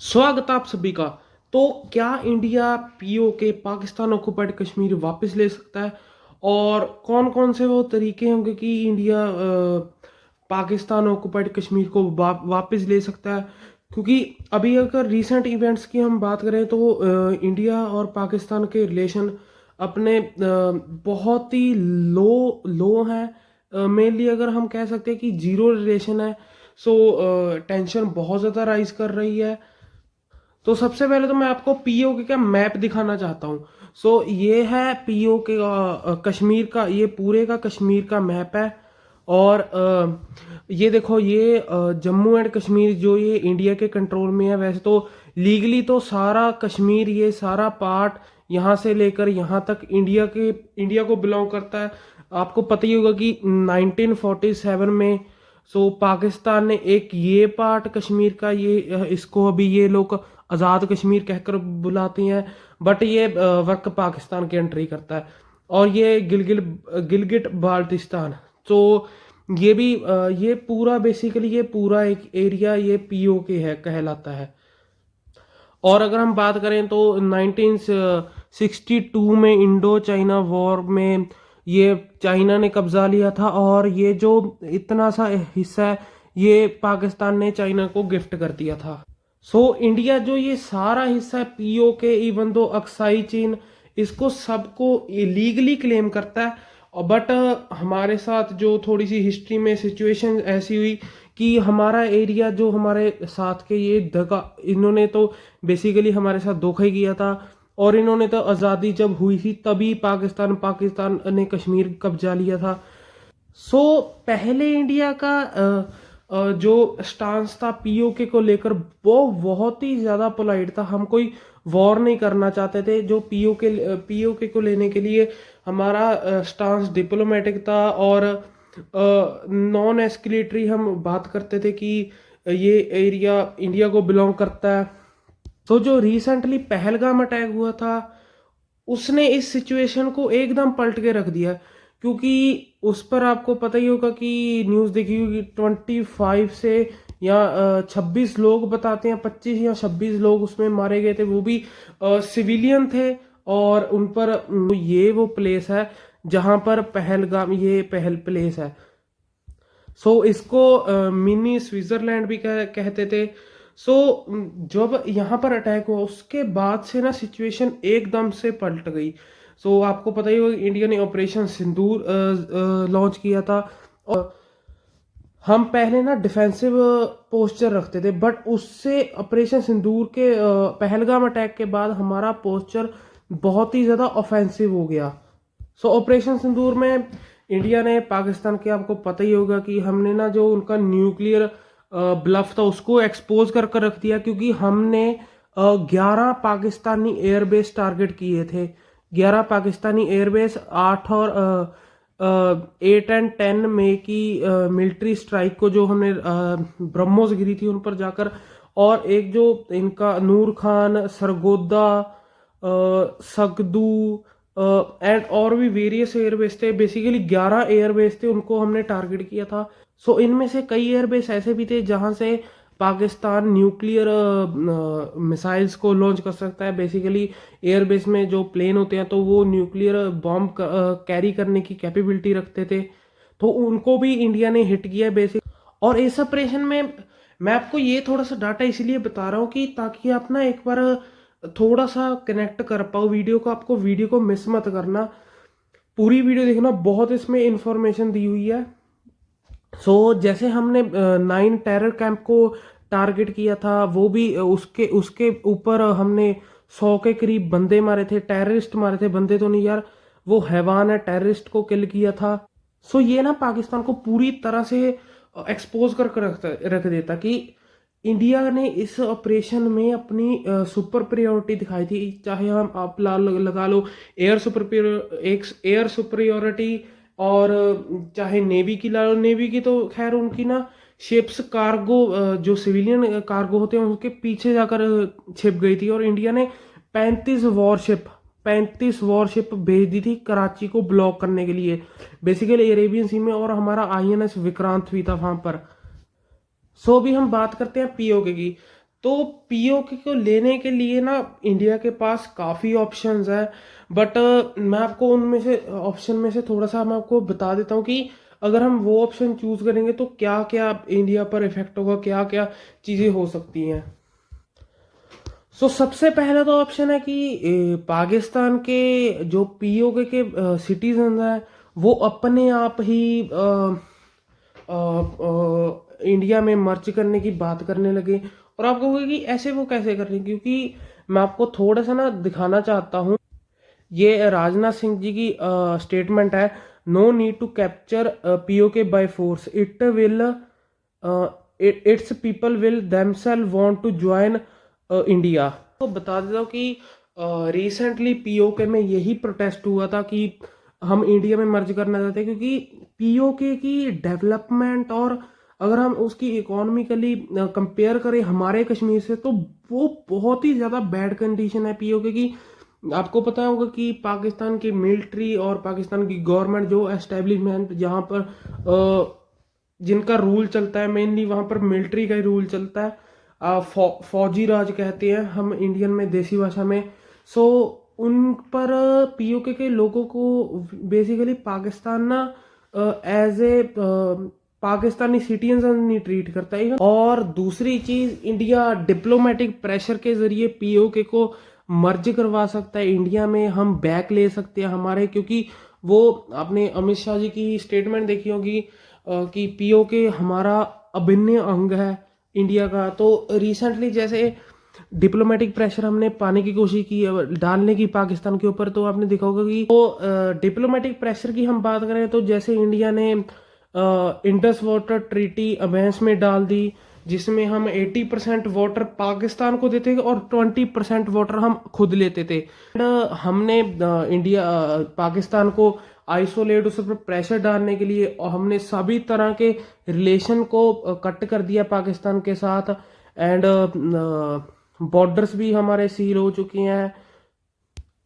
स्वागत आप सभी का। तो क्या India PoK Pakistan occupied Kashmir वापस ले सकता है? और कौन कौन से वो तरीके होंगे कि इंडिया पाकिस्तान ऑक्युपाइड कश्मीर को वापस ले सकता है? क्योंकि अभी अगर रीसेंट इवेंट्स की हम बात करें तो इंडिया और पाकिस्तान के रिलेशन अपने बहुत ही लो लो हैं। मेनली अगर हम कह सकते हैं कि जीरो रिलेशन है। सो टेंशन बहुत ज़्यादा राइज कर रही है। तो सबसे पहले तो मैं आपको पीओके का मैप दिखाना चाहता हूँ। सो ये है पीओके का कश्मीर का, ये पूरे का कश्मीर का मैप है। और ये देखो, ये जम्मू एंड कश्मीर जो ये इंडिया के कंट्रोल में है। वैसे तो लीगली तो सारा कश्मीर, ये सारा पार्ट यहाँ से लेकर यहाँ तक इंडिया को बिलोंग करता है। आपको पता ही होगा कि 1947 में पाकिस्तान ने एक ये पार्ट कश्मीर का, ये इसको अभी ये लोग आज़ाद कश्मीर कहकर बुलाती हैं, बट ये वक्त पाकिस्तान के एंट्री करता है। और ये गिलगिट बाल्टिस्तान, तो ये भी ये पूरा बेसिकली ये पूरा एक एरिया ये पीओके है कहलाता है। और अगर हम बात करें तो 1962 में इंडो चाइना वॉर में ये चाइना ने कब्जा लिया था, और ये जो इतना सा हिस्सा है ये पाकिस्तान ने चाइना को गिफ्ट कर दिया था। इंडिया जो ये सारा हिस्सा पीओके, इवन दो अक्साई चीन, इसको सबको इलीगली क्लेम करता है। बट हमारे साथ जो थोड़ी सी हिस्ट्री में सिचुएशन ऐसी हुई कि हमारा एरिया जो हमारे साथ के ये धोखा, इन्होंने तो बेसिकली हमारे साथ धोखा ही किया था। और इन्होंने तो आज़ादी जब हुई थी तभी पाकिस्तान ने कश्मीर कब्जा लिया था। पहले इंडिया का जो स्टांस था पीओके को लेकर वो बहुत ही ज़्यादा पोलाइट था। हम कोई वॉर नहीं करना चाहते थे। जो पीओके को लेने के लिए हमारा स्टांस डिप्लोमेटिक था, और नॉन एस्केलेटरी हम बात करते थे कि ये एरिया इंडिया को बिलोंग करता है। जो रिसेंटली पहलगाम अटैक हुआ था उसने इस सिचुएशन को एकदम पलट के रख दिया। क्योंकि उस पर आपको पता ही होगा कि न्यूज़ देखी होगी, 25 से या 26 लोग बताते हैं, 25 या 26 लोग उसमें मारे गए थे, वो भी सिविलियन थे। और उन पर ये वो प्लेस है जहां पर पहलगाम, ये पहल प्लेस है। इसको मिनी स्विट्जरलैंड भी कहते थे। जब यहाँ पर अटैक हुआ उसके बाद से ना सिचुएशन एकदम से पलट गई। आपको पता ही होगा इंडिया ने ऑपरेशन सिंदूर लॉन्च किया था। और हम पहले ना डिफेंसिव पोस्चर रखते थे, बट उससे ऑपरेशन सिंदूर के पहलगाम अटैक के बाद हमारा पोस्चर बहुत ही ज़्यादा ऑफेंसिव हो गया। ऑपरेशन सिंदूर में इंडिया ने पाकिस्तान के, आपको पता ही होगा कि हमने ना जो उनका न्यूक्लियर ब्लफ था उसको एक्सपोज कर कर रख दिया। क्योंकि हमने 11 पाकिस्तानी एयरबेस टारगेट किए थे। 11 पाकिस्तानी एयरबेस, 8 और 8 एंड 10 मई की मिलिट्री स्ट्राइक को जो हमने ब्रह्मोस गिरी थी उन पर जाकर। और एक जो इनका नूर खान, सरगोदा, सगदू एंड और भी वेरियस एयरबेस थे, बेसिकली 11 एयरबेस थे, उनको हमने टारगेट किया था। इनमें से कई एयरबेस ऐसे भी थे जहां से पाकिस्तान न्यूक्लियर मिसाइल्स को लॉन्च कर सकता है। बेसिकली एयरबेस में जो प्लेन होते हैं तो वो न्यूक्लियर बॉम्ब कैरी करने की कैपेबिलिटी रखते थे, तो उनको भी इंडिया ने हिट किया बेसिक। और इस ऑपरेशन में मैं आपको ये थोड़ा सा डाटा इसलिए बता रहा हूँ कि ताकि आप ना एक बार थोड़ा सा कनेक्ट कर पाओ वीडियो को। आपको वीडियो को मिस मत करना, पूरी वीडियो देखना, बहुत इसमें इंफॉर्मेशन दी हुई है। जैसे हमने 9 टेरर कैंप को टारगेट किया था, वो भी उसके उसके ऊपर हमने 100 के करीब बंदे मारे थे, टेररिस्ट मारे थे, बंदे तो नहीं यार, वो हैवान है, टेररिस्ट को किल किया था। ये ना पाकिस्तान को पूरी तरह से एक्सपोज कर रख देता कि इंडिया ने इस ऑपरेशन में अपनी सुपर प्रियोरिटी दिखाई थी। चाहे हम आप लगा लो एयर सुपरियोरिटी, और चाहे नेवी की ला लो। नेवी की तो खैर उनकी ना शिप्स कार्गो, जो सिविलियन कार्गो होते हैं उनके पीछे जाकर छिप गई थी। और इंडिया ने 35 वॉरशिप भेज दी थी कराची को ब्लॉक करने के लिए, बेसिकली अरेबियन सी में। और हमारा आईएनएस विक्रांत भी था वहां पर। भी हम बात करते हैं पीओके की। तो पीओके को लेने के लिए ना इंडिया के पास काफ़ी ऑप्शंस है, बट मैं आपको उनमें से ऑप्शन में से थोड़ा सा मैं आपको बता देता हूँ कि अगर हम वो ऑप्शन चूज करेंगे तो क्या क्या इंडिया पर इफेक्ट होगा, क्या क्या चीज़ें हो सकती हैं। सबसे पहला तो ऑप्शन है कि पाकिस्तान के जो पीओके के सिटीजन हैं वो अपने आप ही इंडिया में मर्ज करने की बात करने लगे। और आप कहोगे कि ऐसे वो कैसे कर रहे हैं, क्योंकि मैं आपको थोड़ा सा ना दिखाना चाहता हूँ। ये राजनाथ सिंह जी की स्टेटमेंट है, no need to capture PoK by force, it will it's people will themself want to join India. तो बता देता हूँ कि रिसेंटली पीओके में यही प्रोटेस्ट हुआ था कि हम इंडिया में मर्ज करना चाहते हैं, क्योंकि पीओके की डेवलपमेंट और अगर हम उसकी इकोनॉमिकली कंपेयर करें हमारे कश्मीर से, तो वो बहुत ही ज़्यादा बैड कंडीशन है पीओके की। आपको पता होगा कि पाकिस्तान की मिलिट्री और पाकिस्तान की गवर्नमेंट जो एस्टेब्लिशमेंट जहाँ पर जिनका रूल चलता है, मेनली वहाँ पर मिलिट्री का ही रूल चलता है। फौजी राज कहते हैं हम इंडियन में, देसी भाषा में। उन पर पीओके के लोगों को बेसिकली पाकिस्तान ना एज ए पाकिस्तानी सिटीजन नहीं ट्रीट करता है। और दूसरी चीज, इंडिया डिप्लोमेटिक प्रेशर के जरिए पीओके को मर्ज करवा सकता है इंडिया में, हम बैक ले सकते हैं हमारे, क्योंकि वो आपने अमित शाह जी की स्टेटमेंट देखी होगी कि पीओके हमारा अभिन्न अंग है इंडिया का। तो रिसेंटली जैसे डिप्लोमेटिक प्रेशर हमने पाने की कोशिश की डालने की पाकिस्तान के ऊपर, तो आपने देखा होगा कि तो डिप्लोमेटिक प्रेशर की हम बात करें तो जैसे इंडिया ने इंडस वाटर ट्रीटी अबेंस में डाल दी, जिसमें हम 80% वाटर पाकिस्तान को देते थे और 20% वाटर हम खुद लेते थे। हमने इंडिया पाकिस्तान को आइसोलेट, उस पर प्रेशर डालने के लिए और हमने सभी तरह के रिलेशन को कट कर दिया पाकिस्तान के साथ। एंड बॉर्डर्स भी हमारे सील हो चुके हैं।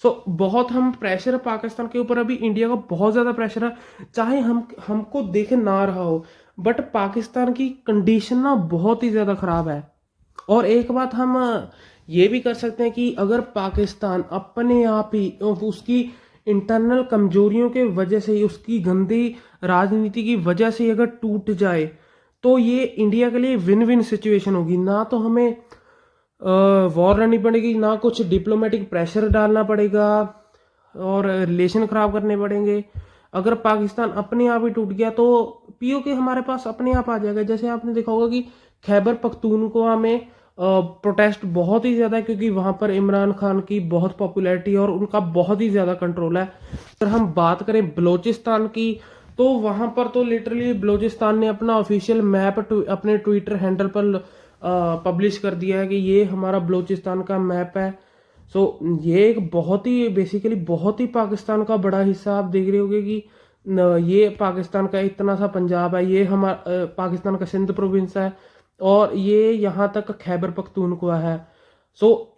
बहुत हम प्रेशर है पाकिस्तान के ऊपर, अभी इंडिया का बहुत ज़्यादा प्रेशर है, चाहे हमको देख ना रहा हो, बट पाकिस्तान की कंडीशन ना बहुत ही ज़्यादा ख़राब है। और एक बात हम ये भी कर सकते हैं कि अगर पाकिस्तान अपने आप ही उसकी इंटरनल कमजोरियों के वजह से ही, उसकी गंदी राजनीति की वजह से अगर टूट जाए, तो ये इंडिया के लिए विन विन सिचुएशन होगी। ना तो हमें वॉर लड़नी पड़ेगी, ना कुछ डिप्लोमेटिक प्रेशर डालना पड़ेगा और रिलेशन ख़राब करने पड़ेंगे। अगर पाकिस्तान अपने आप ही टूट गया तो पीओके हमारे पास अपने आप आ जाएगा। जैसे आपने देखा होगा कि खैबर पख्तूनख्वा में प्रोटेस्ट बहुत ही ज़्यादा है, क्योंकि वहाँ पर इमरान खान की बहुत पॉपुलैरिटी और उनका बहुत ही ज़्यादा कंट्रोल है। अगर हम बात करें बलूचिस्तान की, तो वहाँ पर तो लिटरली बलूचिस्तान ने अपना ऑफिशियल मैप अपने ट्विटर हैंडल पर पब्लिश कर दिया है कि ये हमारा बलूचिस्तान का मैप है। ये एक बहुत ही बेसिकली बहुत ही पाकिस्तान का बड़ा हिस्सा आप देख रहे होंगे कि ये पाकिस्तान का इतना सा पंजाब है, ये हमारा पाकिस्तान का सिंध प्रोविंस है, और ये यहाँ तक खैबर पख्तूनख्वा है।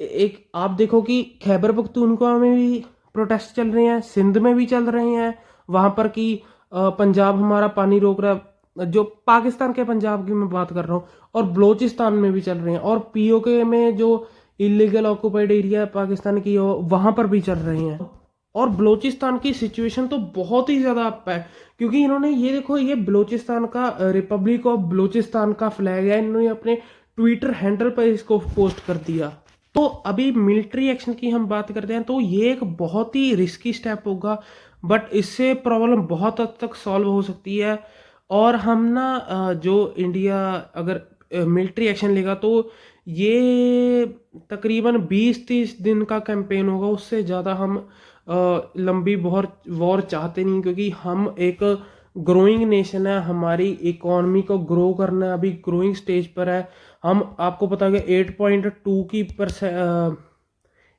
एक आप देखो कि खैबर पख्तूनख्वा में भी प्रोटेस्ट चल रहे हैं, सिंध में भी चल रहे हैं, वहाँ पर कि पंजाब हमारा पानी रोक रहा है, जो पाकिस्तान के पंजाब की मैं बात कर रहा हूँ, और बलूचिस्तान में भी चल रहे हैं, और पीओके में जो इलीगल ऑक्युपाइड एरिया है पाकिस्तान की वहाँ पर भी चल रहे हैं। और बलूचिस्तान की सिचुएशन तो बहुत ही ज़्यादा अप है, क्योंकि इन्होंने ये देखो, ये बलूचिस्तान का रिपब्लिक ऑफ बलूचिस्तान का फ्लैग है, इन्होंने अपने ट्विटर हैंडल पर इसको पोस्ट कर दिया। तो अभी मिलिट्री एक्शन की हम बात करते हैं, तो ये एक बहुत ही रिस्की स्टेप होगा, बट इससे प्रॉब्लम बहुत हद तक सॉल्व हो सकती है। और हम ना जो इंडिया अगर मिलिट्री एक्शन लेगा तो ये तकरीबन 20-30 दिन का कैंपेन होगा, उससे ज़्यादा हम लंबी वॉर चाहते नहीं, क्योंकि हम एक ग्रोइंग नेशन है, हमारी इकोनॉमी को ग्रो करना है, अभी ग्रोइंग स्टेज पर है। हम आपको पता है कि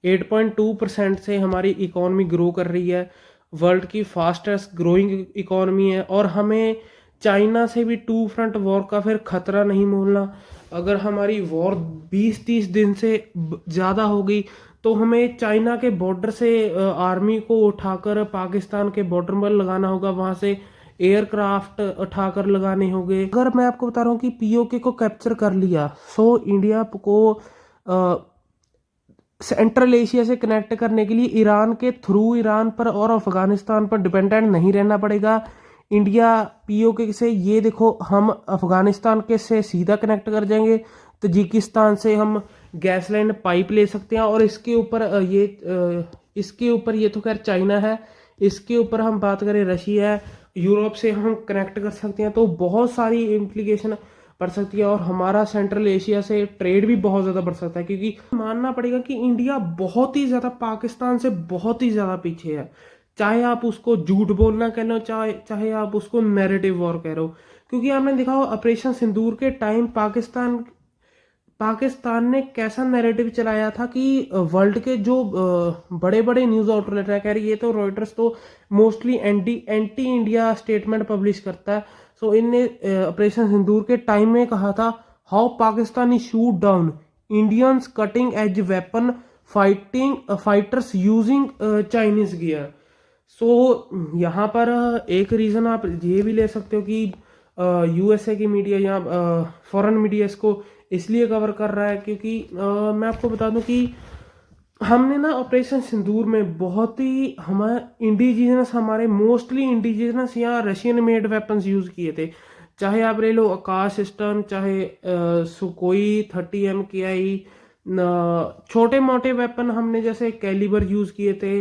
8.2% से हमारी इकोनॉमी ग्रो कर रही है, वर्ल्ड की फास्टेस्ट ग्रोइंग इकोनॉमी है। और हमें चाइना से भी 2 फ्रंट वॉर का फिर खतरा नहीं मोलना। अगर हमारी वॉर 20-30 दिन से ज़्यादा हो गई, तो हमें चाइना के बॉर्डर से आर्मी को उठाकर पाकिस्तान के बॉर्डर पर लगाना होगा, वहाँ से एयरक्राफ्ट उठाकर लगाने होंगे। अगर मैं आपको बता रहा हूँ कि पीओके को कैप्चर कर लिया, सो इंडिया को सेंट्रल एशिया से कनेक्ट करने के लिए ईरान के थ्रू ईरान पर और अफगानिस्तान पर डिपेंडेंट नहीं रहना पड़ेगा। इंडिया पीओके से, ये देखो, हम अफगानिस्तान के से सीधा कनेक्ट कर जाएंगे, तजिकिस्तान से हम गैस लाइन पाइप ले सकते हैं, और इसके ऊपर इसके ऊपर ये तो खैर चाइना है, इसके ऊपर हम बात करें रशिया है, यूरोप से हम कनेक्ट कर सकते हैं। तो बहुत सारी इम्प्लीकेशन बढ़ सकती है, और हमारा सेंट्रल एशिया से ट्रेड भी बहुत ज़्यादा बढ़ सकता है, क्योंकि मानना पड़ेगा कि इंडिया बहुत ही ज़्यादा पाकिस्तान से बहुत ही ज़्यादा पीछे है। चाहे आप उसको झूठ बोलना कह लो, चाहे आप उसको नैरेटिव वॉर कह रहे हो, क्योंकि आपने देखा हो ऑपरेशन सिंदूर के टाइम पाकिस्तान ने कैसा नैरेटिव चलाया था कि वर्ल्ड के जो बड़े बड़े न्यूज़ आउटलेट है, कह रही, ये तो रॉयटर्स तो mostly anti India statement publish करता है। सो इनने ऑपरेशन सिंदूर के टाइम में कहा था, how Pakistani shoot down Indians cutting edge weapon fighters using Chinese gear. So यहाँ पर एक रीज़न आप ये भी ले सकते हो कि यूएसए की मीडिया या फॉरेन मीडिया इसको इसलिए कवर कर रहा है, क्योंकि मैं आपको बता दूं कि हमने ना ऑपरेशन सिंदूर में बहुत ही हमारे मोस्टली इंडिजिनस या रशियन मेड वेपन्स यूज़ किए थे। चाहे आप ले लो आकाश सिस्टम, चाहे सुकोई 30 MKI, छोटे मोटे वेपन हमने जैसे कैलिबर यूज़ किए थे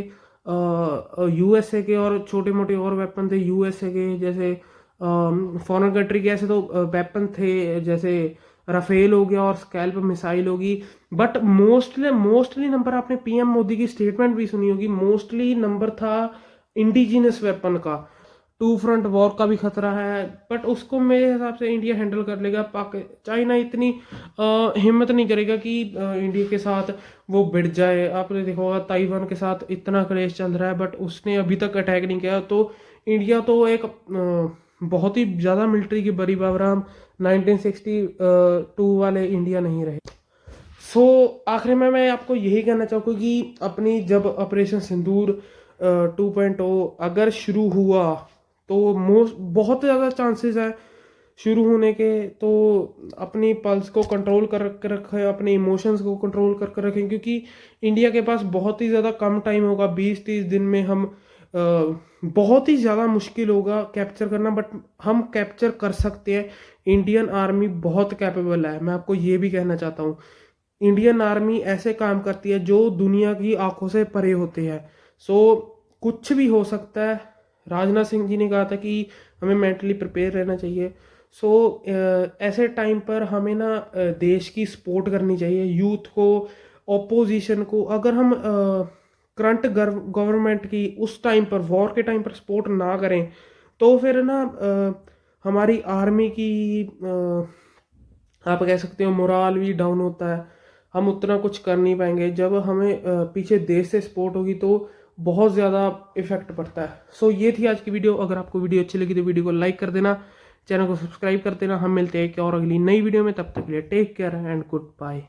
यूएसए के, और छोटे मोटे और वेपन थे यूएसए के, जैसे फॉरेन कंट्री के ऐसे तो वेपन थे, जैसे राफेल हो गया और स्कैल्प मिसाइल होगी। बट मोस्टली नंबर, आपने पीएम मोदी की स्टेटमेंट भी सुनी होगी, मोस्टली नंबर था इंडिजिनस वेपन का। टू फ्रंट वॉर का भी खतरा है, बट उसको मेरे हिसाब से इंडिया हैंडल कर लेगा। चाइना इतनी हिम्मत नहीं करेगा कि इंडिया के साथ वो भिड़ जाए। आपने देखा होगा ताइवान के साथ इतना क्लेश चल रहा है, बट उसने अभी तक अटैक नहीं किया। तो इंडिया तो एक बहुत ही ज़्यादा मिलिट्री की बड़ी बाबरा, हम 1962 वाले इंडिया नहीं रहे। सो आखिर में मैं आपको यही कहना चाहूँगा कि अपनी जब ऑपरेशन सिंदूर 2.0 अगर शुरू हुआ, तो बहुत ज़्यादा चांसेस है शुरू होने के। तो अपनी पल्स को कंट्रोल कर रखें, अपने इमोशंस को कंट्रोल कर रखें, क्योंकि इंडिया के पास बहुत ही ज़्यादा कम टाइम होगा। 20-30 दिन में हम बहुत ही ज़्यादा मुश्किल होगा कैप्चर करना, बट हम कैप्चर कर सकते हैं। इंडियन आर्मी बहुत कैपेबल है, मैं आपको ये भी कहना चाहता हूँ। इंडियन आर्मी ऐसे काम करती है जो दुनिया की आंखों से परे होते हैं। सो कुछ भी हो सकता है। राजनाथ सिंह जी ने कहा था कि हमें मेंटली प्रिपेयर रहना चाहिए। सो ऐसे टाइम पर हमें ना देश की सपोर्ट करनी चाहिए, यूथ को, ऑपोजिशन को। अगर हम करंट गवर्नमेंट की उस टाइम पर, वॉर के टाइम पर सपोर्ट ना करें, तो फिर ना हमारी आर्मी की आप कह सकते हो मोराल भी डाउन होता है, हम उतना कुछ कर नहीं पाएंगे। जब हमें पीछे देश से सपोर्ट होगी तो बहुत ज़्यादा इफेक्ट पड़ता है। सो ये थी आज की वीडियो। अगर आपको वीडियो अच्छी लगी तो वीडियो को लाइक कर देना, चैनल को सब्सक्राइब कर देना। हम मिलते हैं एक और अगली नई वीडियो में, तब तक के लिए take care and good bye.